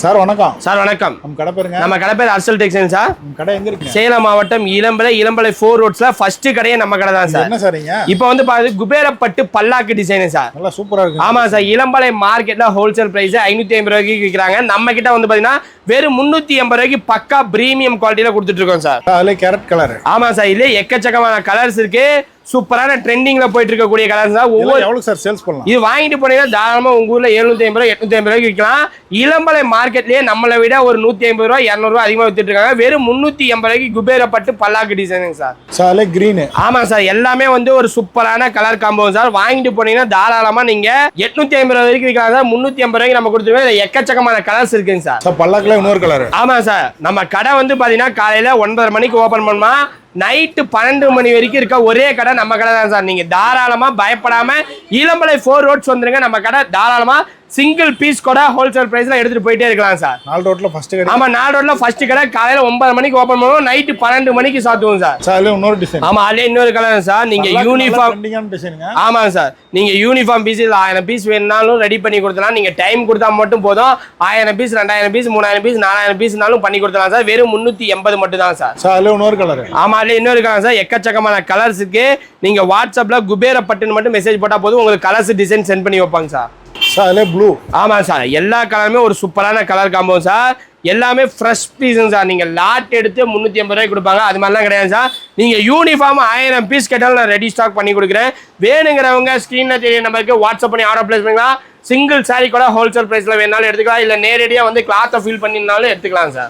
Sir வணக்கம். Sir வணக்கம். நம்ம கடை பேருங்க? நம்ம கடை பேர் அர்சல் டெக்ஸ்டைல் சார். கடை எங்க இருக்கு? சேலம் மாவட்டம் இளம்பலை 4 ரோட்ஸ்ல ஃபர்ஸ்ட் கடையே நம்ம கடை தான் சார். என்ன சார்ங்க? இப்போ வந்து பாத்து குபேரப்பட்டு பல்லாக்கு டிசைன் சார். நல்லா சூப்பரா இருக்கு. ஆமா சார், இளம்பலை மார்க்கெட்ல ஹோல்சேல் பிரைஸ் 550 ரூபாய்க்கு விக்கிறாங்க. நம்ம கிட்ட வந்து பாத்தீங்கன்னா வெறும் 380 ரூபாய்க்கு பக்கா பிரீமியம் குவாலிட்டில கொடுத்துட்டு இருக்கோம் சார். அதுல கேரட் கலர். ஆமா சார், இதுல எக்கச்சக்கமான கலர்ஸ் இருக்கு. சூப்பரான ட்ரெண்டிங்ல போயிட்டு இருக்கக்கூடிய கலர்ஸ் தான். ஒவ்வொரு எவ்வளவு சார் சேல்ஸ் பண்ணலாம்? இது வாங்கிட்டு போனீங்கன்னா தாராளமா உங்க ஊர்ல 750 ரூபாய் 850 ரூபாய்க்கு விற்கலாம். இளம்பலை மார்க்கெட்லயே நம்மளை விட ஒரு 150 ரூபாய் 200 ரூபாய் அதிகமா வித்துட்டு இருக்காங்க. வெறும் 380 ரூபாய்க்கு குபேரப்பட்டு பல்லாக்கு டிசைனுங்க சார். Sir green. ஆமா சார், எல்லாமே வந்து ஒரு சூப்பரான கலர் காம்போ சார். வாங்கிட்டு போனீங்கன்னா தாராளமா நீங்க 850 ரூபாய் வரைக்கும் விற்கலாம் சார். 380 ரூபாய்க்கு நம்ம கொடுத்துருவோம். எக்கச்சக்கமான கலர்ஸ் இருக்குங்க சார். பல்லாக்குல இன்னொரு கலர். ஆமா சார், நம்ம கடை வந்து பாத்தீங்கன்னா காலையில 9:30 மணிக்கு ஓபன் பண்ணுமா, நைட்டு 12 மணி வரைக்கும் இருக்க ஒரே கடை நம்ம கடை தான் சார். நீங்க தாராளமா பயப்படாம இளம்பலை 4 ரோட்ஸ் வந்துருங்க. நம்ம கடை தாராளமா சிங்கிள் பீஸ் கூட ஹோல்சேல் பிரைஸ்ல எடுத்துட்டு போயிட்டே இருக்கலாம் சார். 4 ரோட்ல ஃபர்ஸ்ட் கடை. ஆமா, 4 ரோட்ல ஃபர்ஸ்ட் கடை. காலையில 9 மணிக்கு ஓபன் பண்ணுவோம், நைட்டு 12 மணிக்கு சாத்துவோம் சார். சார் இன்னொரு டிசைன். ஆமா, அதுல இன்னொரு கலர் சார். நீங்க யூனிஃபார்ம் டிசைனுங்க. ஆமா சார், நீங்க யூனிஃபார்ம் பீஸ் 1000 பீஸ் வேணும்னாலும் ரெடி பண்ணி கொடுத்தலாம். நீங்க டைம் கொடுத்தா மட்டும் போதும். 1000 பீஸ் 2000 பீஸ் 3000 பீஸ் 4000 பீஸ்னாலும் பண்ணி கொடுத்தலாம் சார். வெறும் 380 மட்டும் தான் சார். சார் அதுல இன்னொரு கலர். ஆமா, அதுல இன்னொரு கலர் சார். எக்கச்சக்கமான கலர்ஸ் இருக்கு. நீங்க வாட்ஸ்அப்ல குபேரப்பட்டுன்னு மட்டும் மெசேஜ் போட்டா போதும், உங்களுக்கு கலர்ஸ் டிசைன் சென்ட் பண்ணி வைப்பாங்க சார். சார் அதுல ப்ளூ. ஆமா சார், எல்லா கலருமே ஒரு சூப்பரான கலர் காம்போ சார். எல்லாமே ஃப்ரெஷ் பீஸுங்க சார். நீங்க லாட் எடுத்து 380 ரூபாய்க்கு கொடுப்பாங்க, அது மாதிரிலாம் கிடையாது சார். நீங்க யூனிஃபார்ம் 1000 பீஸ் கேட்டாலும் நான் ரெடி ஸ்டாக் பண்ணி கொடுக்குறேன். வேணுங்கிறவங்க ஸ்கிரீன்ல தெரிய நம்பருக்கு வாட்ஸ்அப் பண்ணி ஆர்டர் பிளேஸ் பண்ணிக்கலாம். சிங்கிள் சாரி கூட ஹோல்சேல் பிரைஸ்ல வேணாலும் எடுத்துக்கலாம், இல்ல நேரடியா வந்து கிளாத்தை ஃபீல் பண்ணினாலும் எடுத்துக்கலாம் சார்.